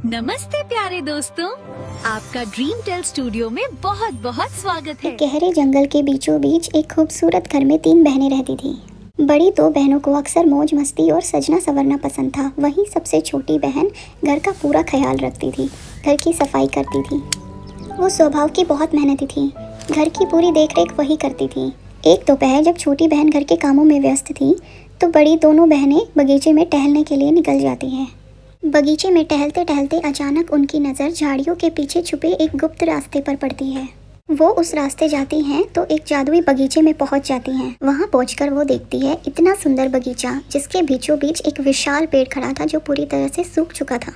नमस्ते प्यारे दोस्तों, आपका ड्रीम टेल स्टूडियो में बहुत बहुत स्वागत है। गहरे जंगल के बीचों बीच एक खूबसूरत घर में 3 बहनें रहती थीं। बड़ी 2 बहनों को अक्सर मौज मस्ती और सजना संवरना पसंद था। वहीं सबसे छोटी बहन घर का पूरा ख्याल रखती थी, घर की सफाई करती थी। वो स्वभाव की बहुत मेहनती थी, घर की पूरी देखरेख वही करती थी। एक दोपहर जब छोटी बहन घर के कामों में व्यस्त थी तो बड़ी दोनों बहनें बगीचे में टहलने के लिए निकल जाती हैं। बगीचे में टहलते टहलते अचानक उनकी नज़र झाड़ियों के पीछे छुपे एक गुप्त रास्ते पर पड़ती है। वो उस रास्ते जाती हैं तो एक जादुई बगीचे में पहुंच जाती हैं। वहां पहुंचकर वो देखती है इतना सुंदर बगीचा जिसके बीचों बीच एक विशाल पेड़ खड़ा था जो पूरी तरह से सूख चुका था।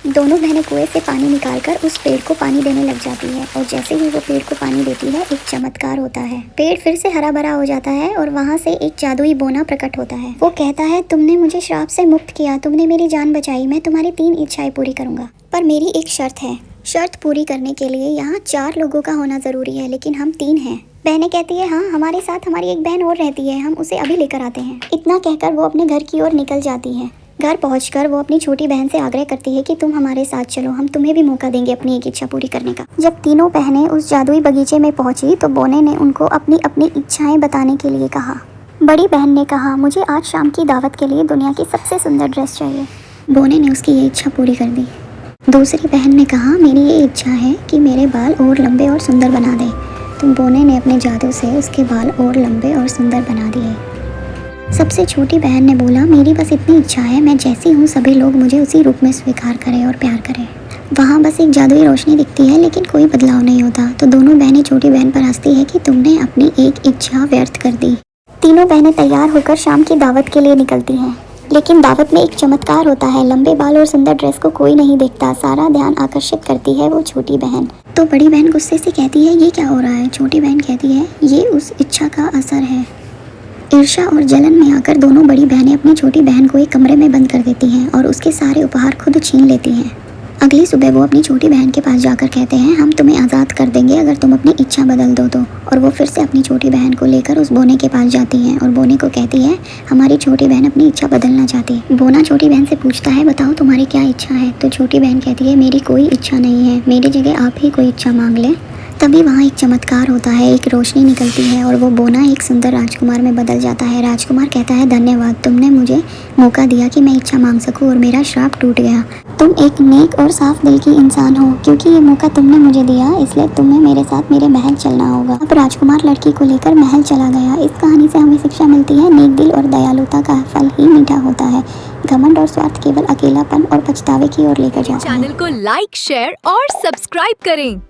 दोनों बहनें कुएं से पानी निकालकर उस पेड़ को पानी देने लग जाती है और जैसे ही वो पेड़ को पानी देती है एक चमत्कार होता है। पेड़ फिर से हरा भरा हो जाता है और वहाँ से एक जादुई बोना प्रकट होता है। वो कहता है, तुमने मुझे श्राप से मुक्त किया, तुमने मेरी जान बचाई, मैं तुम्हारी 3 इच्छाएं पूरी करूँगा, पर मेरी एक शर्त है। शर्त पूरी करने के लिए यहाँ 4 लोगों का होना ज़रूरी है, लेकिन हम 3 हैं। बहनें कहती है, हाँ हमारे साथ हमारी एक बहन और रहती है, हम उसे अभी लेकर आते हैं। इतना कहकर वो अपने घर की ओर निकल जाती है। घर पहुंचकर वो अपनी छोटी बहन से आग्रह करती है कि तुम हमारे साथ चलो, हम तुम्हें भी मौका देंगे अपनी एक इच्छा पूरी करने का। जब तीनों बहनें उस जादुई बगीचे में पहुंची तो बोने ने उनको अपनी अपनी इच्छाएं बताने के लिए कहा। बड़ी बहन ने कहा, मुझे आज शाम की दावत के लिए दुनिया की सबसे सुंदर ड्रेस चाहिए। बोने ने उसकी ये इच्छा पूरी कर दी। दूसरी बहन ने कहा, मेरी ये इच्छा है कि मेरे बाल और लंबे और सुंदर बना दे। तो बोने ने अपने जादू से उसके बाल और लंबे और सुंदर बना दिए। सबसे छोटी बहन ने बोला, मेरी बस इतनी इच्छा है, मैं जैसी हूँ सभी लोग मुझे उसी रूप में स्वीकार करें और प्यार करें। वहाँ बस एक जादुई रोशनी दिखती है लेकिन कोई बदलाव नहीं होता। तो दोनों बहनें छोटी बहन पर हंसती है कि तुमने अपनी एक इच्छा व्यर्थ कर दी। तीनों बहनें तैयार होकर शाम की दावत के लिए निकलती हैं, लेकिन दावत में एक चमत्कार होता है। लंबे बाल और सुंदर ड्रेस को कोई नहीं देखता, सारा ध्यान आकर्षित करती है वो छोटी बहन। तो बड़ी बहन गुस्से से कहती है, ये क्या हो रहा है? छोटी बहन कहती है, ये उस इच्छा का असर है। ईर्ष्या और जलन में आकर दोनों बड़ी बहनें अपनी छोटी बहन को एक कमरे में बंद कर देती हैं और उसके सारे उपहार खुद छीन लेती हैं। अगली सुबह वो अपनी छोटी बहन के पास जाकर कहते हैं, हम तुम्हें आज़ाद कर देंगे अगर तुम अपनी इच्छा बदल दो तो। और वो फिर से अपनी छोटी बहन को लेकर उस बोने के पास जाती हैं और बोने को कहती है, हमारी छोटी बहन अपनी इच्छा बदलना चाहती है। बोना छोटी बहन से पूछता है, बताओ तुम्हारी क्या इच्छा है? तो छोटी बहन कहती है, मेरी कोई इच्छा नहीं है, मेरी जगह आप ही कोई इच्छा मांग लें। तभी वहाँ एक चमत्कार होता है, एक रोशनी निकलती है और वो बोना एक सुंदर राजकुमार में बदल जाता है। राजकुमार कहता है, धन्यवाद, तुमने मुझे मौका दिया कि मैं इच्छा मांग सकूं और मेरा श्राप टूट गया। तुम एक नेक और साफ दिल की इंसान हो, क्योंकि ये मौका तुमने मुझे दिया इसलिए तुम्हें मेरे साथ मेरे महल चलना होगा। अब राजकुमार लड़की को लेकर महल चला गया। इस कहानी से हमें शिक्षा मिलती है, नेक दिल और दयालुता का फल ही मीठा होता है। घमंड और स्वार्थ केवल अकेलापन और पछतावे की ओर लेकर जाता है। चैनल को लाइक, शेयर और सब्सक्राइब करें।